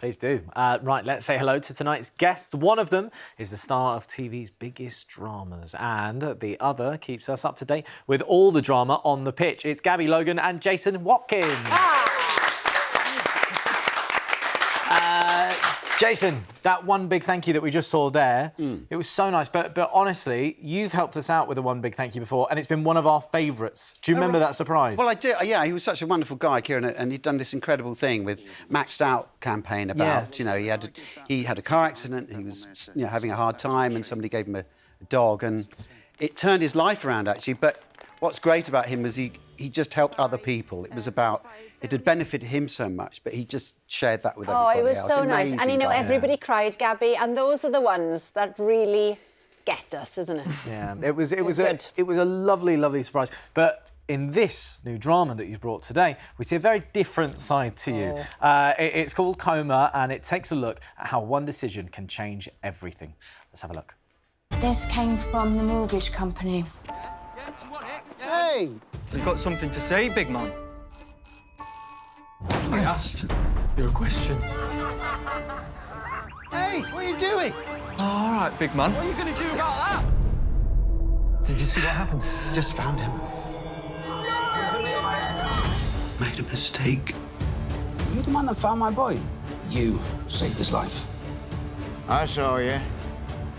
please do. Right, let's say hello to tonight's guests. One of them is the star of TV's biggest dramas, and the other keeps us up to date with all the drama on the pitch. It's Gabby, Logan and Jason Watkins. Jason, that one big thank you that we just saw there, it was so nice. But honestly, you've helped us out with a one big thank you before, and it's been one of our favourites. Do you remember that surprise? Well, I do. Yeah, he was such a wonderful guy, Kieran, and he'd done this incredible thing with Maxed Out campaign about, you know, he had a car accident, he was, you know, having a hard time, and somebody gave him a dog, and it turned his life around, actually. But what's great about him was he just helped other people. It was about, it had benefited him so much, but he just shared that with everybody else. Oh, it was so nice. And, you know, everybody cried, Gabby, and those are the ones that really get us, isn't it? Yeah, it was a lovely, lovely surprise. But in this new drama that you've brought today, we see a very different side to you. It's called Coma, and it takes a look at how one decision can change everything. Let's have a look. This came from the mortgage company. Hey! You've got something to say, big man? I asked you a question. Hey, what are you doing? Oh, all right, big man. What are you going to do about that? Did you see what happened? Just found him. Made a mistake. You're the man that found my boy. You saved his life. I saw you.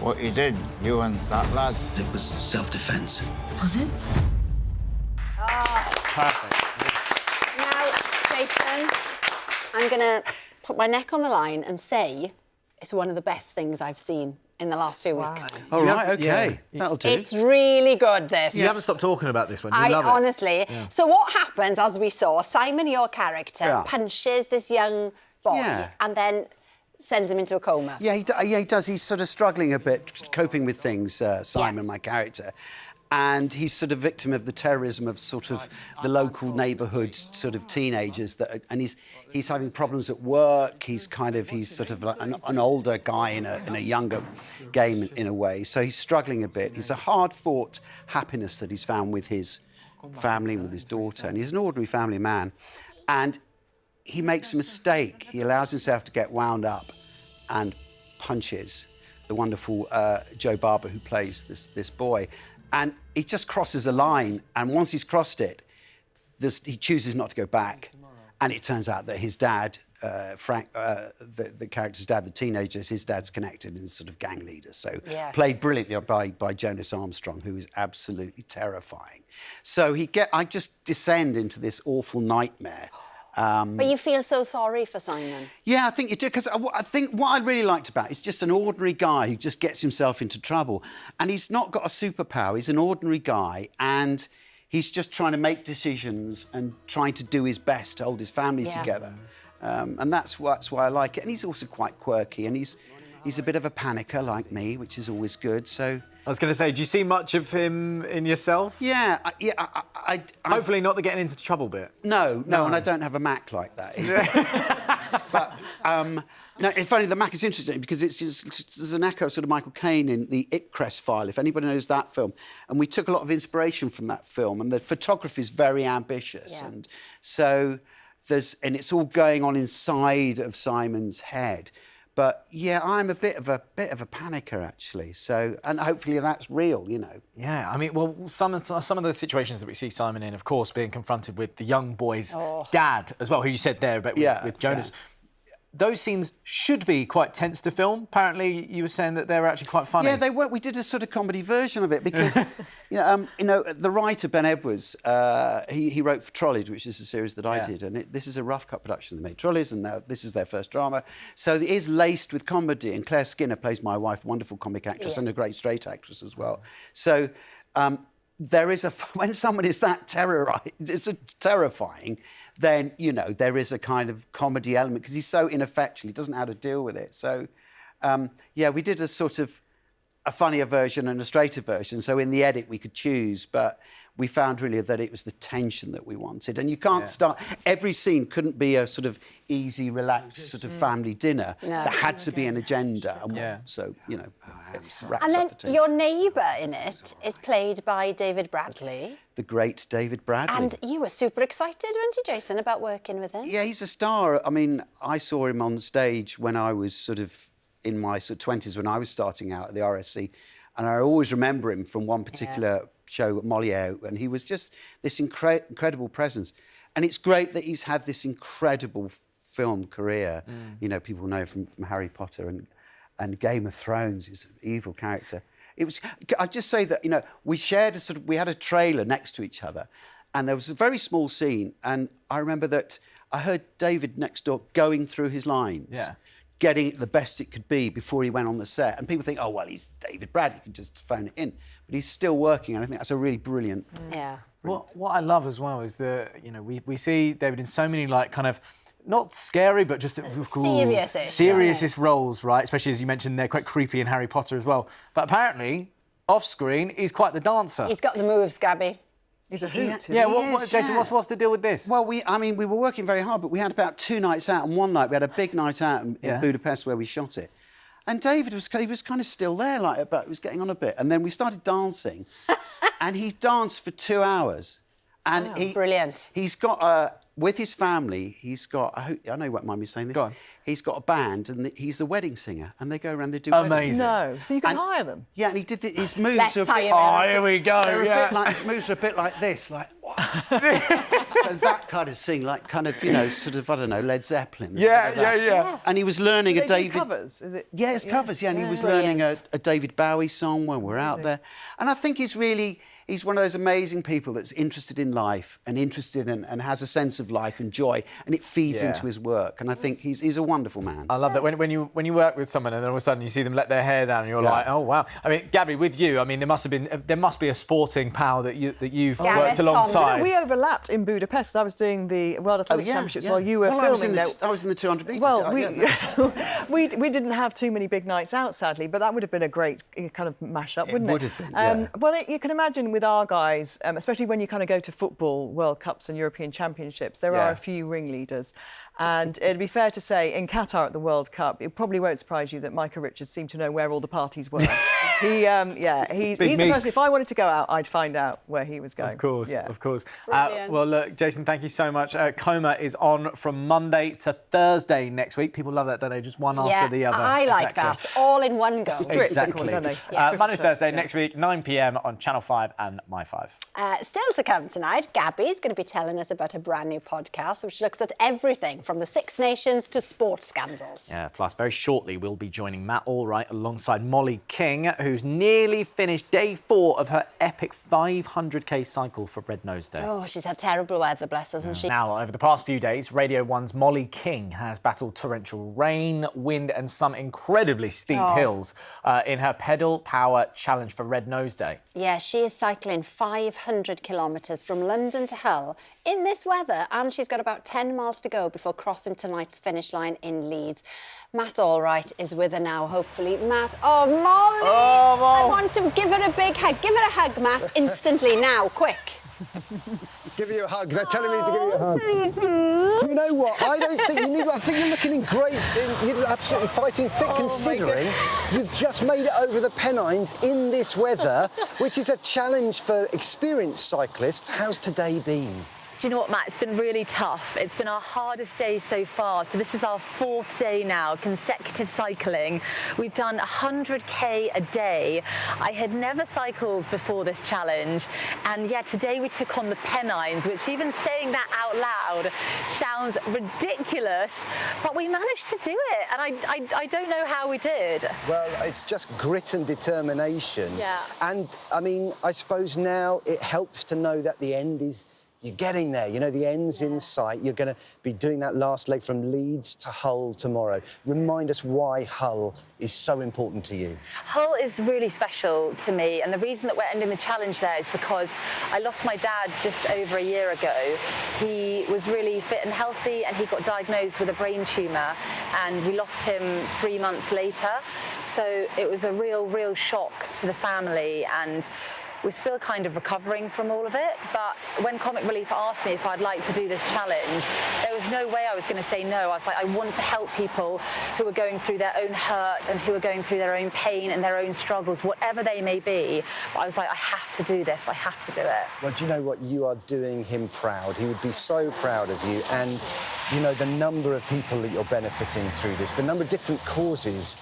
What you did, you and that lad. It was self-defense. Was it? Perfect. Now, Jason, I'm going to put my neck on the line and say it's one of the best things I've seen in the last few weeks. All right, OK. That'll do. It's really good, this. You haven't stopped talking about this one. You love it. Honestly. Yeah. So what happens, as we saw, Simon, your character, punches this young boy and then sends him into a coma. Yeah, he does. He's sort of struggling a bit, coping with things, Simon, my character. And he's sort of victim of the terrorism of sort of the local neighbourhood sort of teenagers and he's having problems at work. He's sort of like an older guy in a younger game in a way. So he's struggling a bit. He's a hard-fought happiness that he's found with his family, with his daughter, and he's an ordinary family man. And he makes a mistake. He allows himself to get wound up and punches the wonderful Joe Barber who plays this boy. And he just crosses a line, and once he's crossed it, he chooses not to go back. And it turns out that his dad, Frank, the character's dad, the teenagers, his dad's connected in sort of gang leader. So played brilliantly by Jonas Armstrong, who is absolutely terrifying. So I just descend into this awful nightmare. But you feel so sorry for Simon. Yeah, I think you do, because I think what I really liked about it is just an ordinary guy who just gets himself into trouble. And he's not got a superpower, he's an ordinary guy, and he's just trying to make decisions and trying to do his best to hold his family together. And that's why I like it. And he's also quite quirky, and he's a bit of a panicker like me, which is always good, so... I was going to say, do you see much of him in yourself? Yeah, Hopefully not the getting into trouble bit. No, and I don't have a Mac like that either. But, no, in fact, the Mac is interesting because there's an echo of sort of Michael Caine in the Ipcrest File, if anybody knows that film. And we took a lot of inspiration from that film, and the photography is very ambitious. And so and it's all going on inside of Simon's head. But yeah, I'm a bit of a panicker actually. So, and hopefully that's real, you know. Yeah, I mean, well, some of the situations that we see Simon in, of course, being confronted with the young boy's dad as well, who you said there, but with Jonas. Those scenes should be quite tense to film. Apparently, you were saying that they were actually quite funny. Yeah, they were. We did a sort of comedy version of it because, you know, the writer Ben Edwards, he wrote for Trolleys, which is a series that I did, and this is a rough cut production. They made Trolleys, and now this is their first drama. So it is laced with comedy, and Claire Skinner plays my wife, a wonderful comic actress and a great straight actress as well. So there is when someone is that it's terrifying. Then, you know, there is a kind of comedy element because he's so ineffectual, he doesn't know how to deal with it. So, yeah, we did a sort of a funnier version and a straighter version. So in the edit, we could choose, but we found really that it was the tension that we wanted. And you can't start... Every scene couldn't be a sort of easy, relaxed sort of family dinner. No. There had to be an agenda. And so, you know, it wraps And up then the team. your neighbour in it is played by David Bradley. The great David Bradley. And you were super excited, weren't you, Jason, about working with him? Yeah, he's a star. I mean, I saw him on stage when I was sort of in my sort of 20s, when I was starting out at the RSC. And I always remember him from one particular show at Molière, and he was just this incredible presence. And it's great that he's had this incredible film career. You know, people know from Harry Potter and Game of Thrones. He's an evil character. It was. I'd just say that, you know, we had a trailer next to each other, and there was a very small scene, and I remember that I heard David next door going through his lines. Getting it the best it could be before he went on the set. And people think, oh, well, he's David Bradley, you can just phone it in. But he's still working, and I think that's a really brilliant... Yeah. What I love as well is that, you know, we see David in so many, like, kind of, not scary, but just... Serious-ish roles, right? Especially, as you mentioned, they're quite creepy in Harry Potter as well. But apparently, off-screen, he's quite the dancer. He's got the moves, Gabby. He's a hoot. Yeah, Jason, what's the deal with this? Well, we were working very hard, but we had about 2 nights out, and one night we had a big night out in Budapest where we shot it. And David was kind of still there, like, but he was getting on a bit. And then we started dancing, and he danced for 2 hours. And Brilliant. He's got with his family. He's got. I know you won't mind me saying this. Go on. He's got a band, and he's the wedding singer, and they go around. They do Amazing. weddings. No, so you can hire them. Yeah, and he did his moves. Let's are a bit, hire him. Oh, here we go. they're a bit like, his moves are a bit like this, like so that kind of thing, like kind of, you know, sort of, I don't know, Led Zeppelin. Yeah. And he was learning a David. Covers, is it? Yeah, it's covers. Yeah, and he was Brilliant. learning a David Bowie song when we're out there. And I think he's one of those amazing people that's interested in life and interested in, and has a sense of life and joy, and it feeds into his work. And I think he's a wonderful man. I love that when you work with someone and then all of a sudden you see them let their hair down and you're like, oh wow. I mean, Gabby, with you, I mean, there must be a sporting pal that you've worked alongside. We overlapped in Budapest. I was doing the World Athletics Championships while you were filming. I was in the 200 metres. Well, we didn't have too many big nights out, sadly, but that would have been a great kind of mash-up, wouldn't it? Would have been, yeah. Well, you can imagine with our guys, especially when you kind of go to football World Cups and European Championships, there are a few ringleaders. And it'd be fair to say, in Qatar at the World Cup, it probably won't surprise you that Micah Richards seemed to know where all the parties were. He's the person, if I wanted to go out, I'd find out where he was going. Of course, yeah. of course. Brilliant. Well, look, Jason, thank you so much. Coma is on from Monday to Thursday next week. People love that, don't they? Just one after the other. I like that. All in one go. Strict, Exactly. don't they? Monday, Thursday next week, 9 p.m. on Channel 5 and My 5. Still to come tonight, Gabby's going to be telling us about a brand new podcast which looks at everything from the Six Nations to sports scandals. Yeah, plus very shortly we'll be joining Matt Allwright alongside Molly King, who's nearly finished day 4 of her epic 500k cycle for Red Nose Day. Oh, she's had terrible weather, bless her, hasn't she? Now, over the past few days, Radio 1's Molly King has battled torrential rain, wind and some incredibly steep hills in her pedal power challenge for Red Nose Day. Yeah, she is cycling 500 kilometres from London to Hull in this weather, and she's got about 10 miles to go before crossing tonight's finish line in Leeds. Matt Allwright is with her now, hopefully. Matt, oh, Molly! Oh, Mol. I want to give her a big hug. Give her a hug, Matt, instantly, now, quick. Give you a hug. They're telling me to give you a hug. You know what? I don't think you need. I think you're looking in great. You're absolutely fighting fit, considering you've just made it over the Pennines in this weather, which is a challenge for experienced cyclists. How's today been? Do you know what, Matt? It's been really tough. It's been our hardest day so far. So this is our 4th day now, consecutive cycling. We've done 100k a day. I had never cycled before this challenge. And yet today we took on the Pennines, which even saying that out loud sounds ridiculous, but we managed to do it. And I don't know how we did. Well, it's just grit and determination. Yeah. And, I mean, I suppose now it helps to know that the end is You're getting there. You know, the end's in sight. You're going to be doing that last leg from Leeds to Hull tomorrow. Remind us why Hull is so important to you. Hull is really special to me, and the reason that we're ending the challenge there is because I lost my dad just over a year ago. He was really fit and healthy, and he got diagnosed with a brain tumour, and we lost him 3 months later. So it was a real shock to the family, and we're still kind of recovering from all of it. But when Comic Relief asked me if I'd like to do this challenge, there was no way I was going to say no. I was like, I want to help people who are going through their own hurt and who are going through their own pain and their own struggles, whatever they may be. But I was like, I have to do this. I have to do it. Well, do you know what? You are doing him proud. He would be so proud of you. And, you know, the number of people that you're benefiting through this, the number of different causes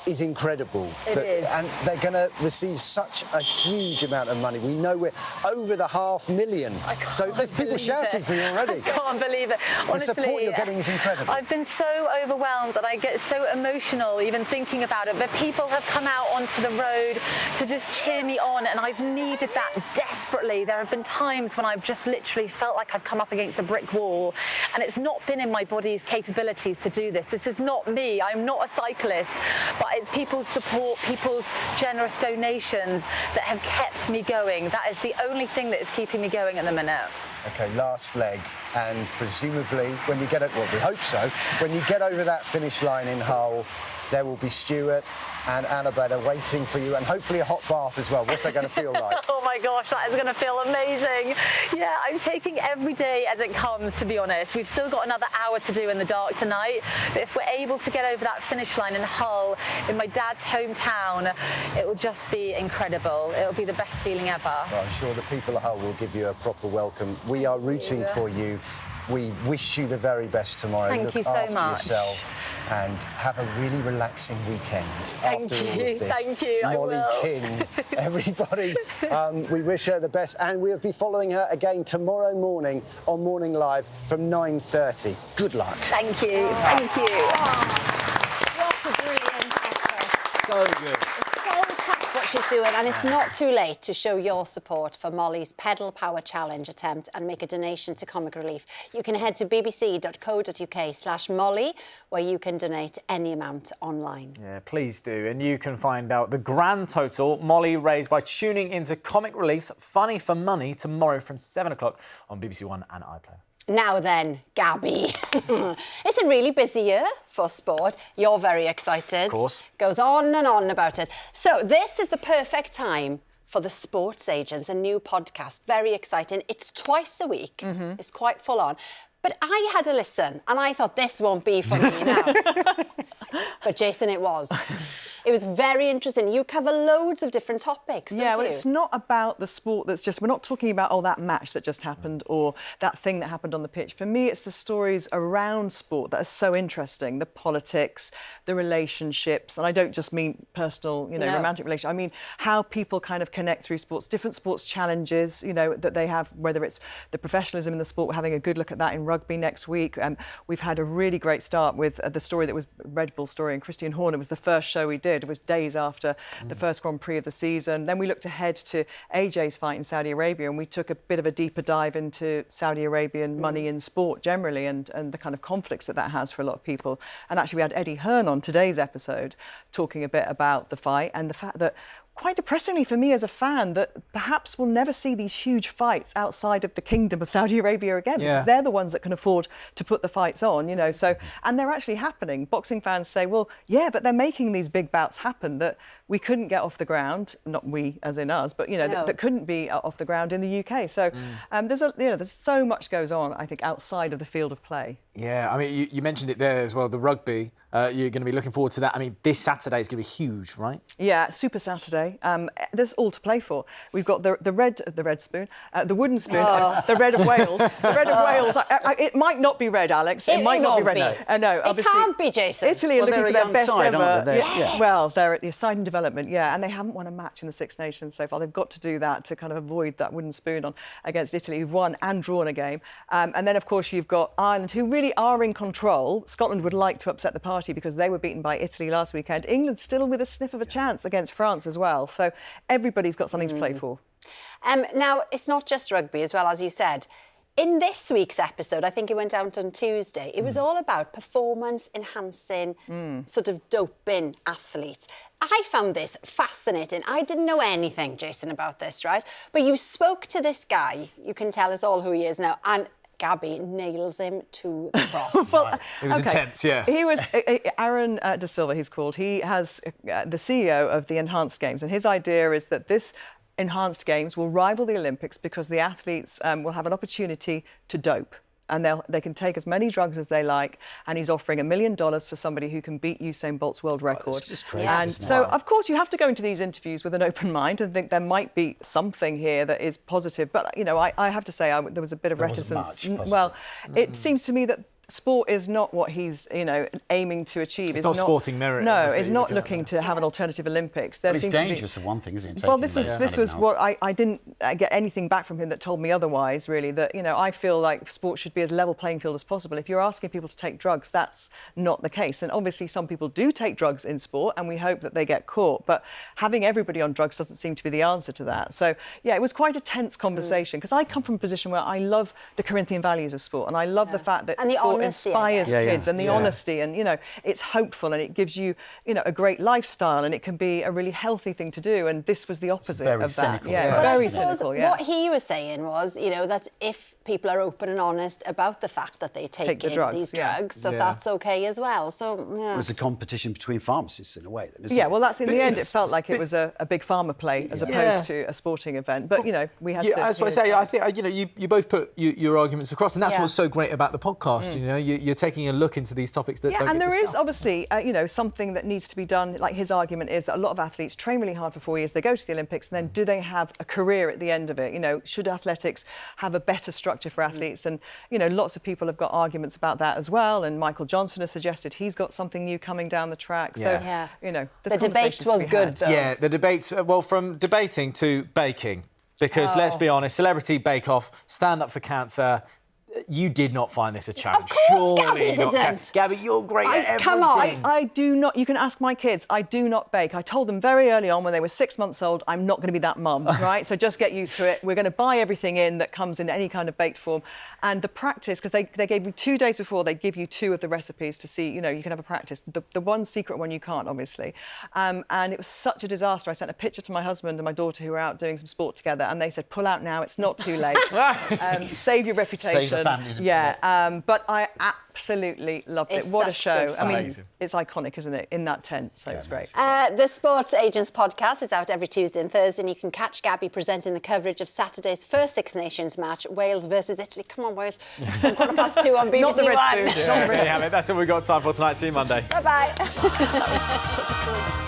is incredible. It is. And they're going to receive such a huge amount of money. We know we're over the $500,000. So there's people shouting for you already. I can't believe it. Honestly, the support you're getting is incredible. I've been so overwhelmed and I get so emotional even thinking about it. But people have come out onto the road to just cheer me on, and I've needed that desperately. There have been times when I've just literally felt like I've come up against a brick wall, and it's not been in my body's capabilities to do this. This is not me. I'm not a cyclist, but it's people's support, people's generous donations that have kept me going. That is the only thing that is keeping me going at the minute. OK, last leg, and presumably when you get it, well, we hope so, when you get over that finish line in Hull, there will be Stuart and Annabella waiting for you, and hopefully a hot bath as well. What's that going to feel like? Oh my gosh, that is going to feel amazing. Yeah, I'm taking every day as it comes, to be honest. We've still got another hour to do in the dark tonight, but if we're able to get over that finish line in Hull, in my dad's hometown, it will just be incredible. It will be the best feeling ever. Well, I'm sure the people of Hull will give you a proper welcome. We are rooting for you. We wish you the very best tomorrow. Thank you so Look after much. yourself and have a really relaxing weekend Thank after all of you, this. thank you, I Molly will. King, everybody, we wish her the best, and we'll be following her again tomorrow morning on Morning Live from 9:30. Good luck. Thank you, thank you. What a brilliant effort. So good. So tough what she's doing, and it's not too late to show your support for Molly's Pedal Power Challenge attempt and make a donation to Comic Relief. You can head to bbc.co.uk/Molly, where you can donate any amount online. Yeah, please do. And you can find out the grand total Molly raised by tuning into Comic Relief Funny for Money tomorrow from 7 o'clock on BBC One and iPlayer. Now then, Gabby. It's a really busy year for sport. You're very excited. Of course. Goes on and on about it. So this is the perfect time for The Sports Agents, a new podcast. Very exciting. It's twice a week. It's quite full on. But I had a listen and I thought this won't be for me now. But Jason, it was. It was very interesting. You cover loads of different topics, don't you? Yeah, well, it's not about the sport that's just... We're not talking about, oh, that match that just happened or that thing that happened on the pitch. For me, it's the stories around sport that are so interesting, the politics, the relationships, and I don't just mean personal, you know, romantic relationships. I mean how people kind of connect through sports, different sports challenges, you know, that they have, whether it's the professionalism in the sport. We're having a good look at that in rugby next week. We've had a really great start with the story that was Red Bull story, and Christian Horner was the first show we did. It was days after the first Grand Prix of the season. Then we looked ahead to AJ's fight in Saudi Arabia, and we took a bit of a deeper dive into Saudi Arabian money in sport generally and the kind of conflicts that has for a lot of people. And actually we had Eddie Hearn on today's episode talking a bit about the fight and the fact that, quite depressingly for me as a fan, that perhaps we'll never see these huge fights outside of the Kingdom of Saudi Arabia again. Yeah. Because they're the ones that can afford to put the fights on, you know. So, and they're actually happening. Boxing fans say, well, yeah, but they're making these big bouts happen that we couldn't get off the ground, not we as in us, but, you know, that couldn't be off the ground in the UK. So there's so much goes on, I think, outside of the field of play. Yeah, I mean, you mentioned it there as well, the rugby. You're going to be looking forward to that. I mean, this Saturday is going to be huge, right? Yeah, Super Saturday. There's all to play for. We've got the red spoon, the wooden spoon, the red of Wales. The red of Wales. It might not be red, Alex. It might not be red. No, it can't be, Jason. Italy are looking for their best side, ever. aren't they? Yeah. Well, they're at the side in development, yeah, and they haven't won a match in the Six Nations so far. They've got to do that to kind of avoid that wooden spoon against Italy, who've won and drawn a game. And then, of course, you've got Ireland, who really are in control. Scotland would like to upset the party because they were beaten by Italy last weekend. England still with a sniff of a chance against France as well. So everybody's got something to play for. Now, it's not just rugby as well, as you said. In this week's episode, I think it went out on Tuesday, it was all about performance-enhancing, sort of doping athletes. I found this fascinating. I didn't know anything, Jason, about this, right? But you spoke to this guy. You can tell us all who he is now. And Gabby nails him to the cross. Well, it was intense, yeah. He was Aaron De Silva, he's called. He has the CEO of the Enhanced Games, and his idea is that this Enhanced Games will rival the Olympics because the athletes will have an opportunity to dope. And they can take as many drugs as they like, and he's offering $1 million for somebody who can beat Usain Bolt's world record. It's just crazy. And so, of course, you have to go into these interviews with an open mind and think there might be something here that is positive. But, you know, I have to say there was a bit of reticence. Well, it seems to me that sport is not what he's, you know, aiming to achieve. It's not sporting merit. No, it's not looking to have an alternative Olympics. But it's dangerous of one thing, isn't it? Well, this was what I didn't get anything back from him that told me otherwise, really, that, you know, I feel like sport should be as level playing field as possible. If you're asking people to take drugs, that's not the case. And obviously some people do take drugs in sport, and we hope that they get caught. But having everybody on drugs doesn't seem to be the answer to that. So, yeah, it was quite a tense conversation, because I come from a position where I love the Corinthian values of sport, and I love the fact that sport inspires kids, and the honesty, and, you know, it's hopeful, and it gives you, you know, a great lifestyle, and it can be a really healthy thing to do. And this was the opposite of that. Cynical, Very cynical. Yeah. What he was saying was, you know, that if people are open and honest about the fact that they take these drugs, that's okay as well. So it was a competition between pharmacists in a way. Then, well, that's in the end. It felt like it was a big pharma play as opposed to a sporting event. But, you know, we had to. As I say, I think, you know, you both put your arguments across, and that's what's so great about the podcast. You know, you're taking a look into these topics that don't and get there discussed. is obviously, you know, something that needs to be done. Like, his argument is that a lot of athletes train really hard for 4 years, they go to the Olympics, and then do they have a career at the end of it? You know, should athletics have a better structure for athletes? And, you know, lots of people have got arguments about that as well. And Michael Johnson has suggested he's got something new coming down the track. So, you know, the debate was good, though. Yeah, the debates, well, from debating to baking, because let's be honest, Celebrity Bake Off, Stand Up for Cancer. You did not find this a challenge. Of course, Gabby didn't. Gabby, you're great at everything. Come on. I do not. You can ask my kids. I do not bake. I told them very early on when they were 6 months old, I'm not going to be that mum, right? So just get used to it. We're going to buy everything in that comes in any kind of baked form. And the practice, because they gave me 2 days before, they'd give you 2 of the recipes to see, you know, you can have a practice. The one secret one you can't, obviously. And it was such a disaster. I sent a picture to my husband and my daughter, who were out doing some sport together, and they said, pull out now, it's not too late. Save your reputation. Save the families. But I absolutely loved it. What a show. I mean, it's iconic, isn't it, in that tent? So it's great. The Sports Agents podcast is out every Tuesday and Thursday, and you can catch Gabby presenting the coverage of Saturday's first Six Nations match, Wales versus Italy. Come on, Wales. From 2:15 on BBC Not the Red One. Spoon. There you have it. That's all we've got time for tonight. See you Monday. Bye-bye. That was such a thrill.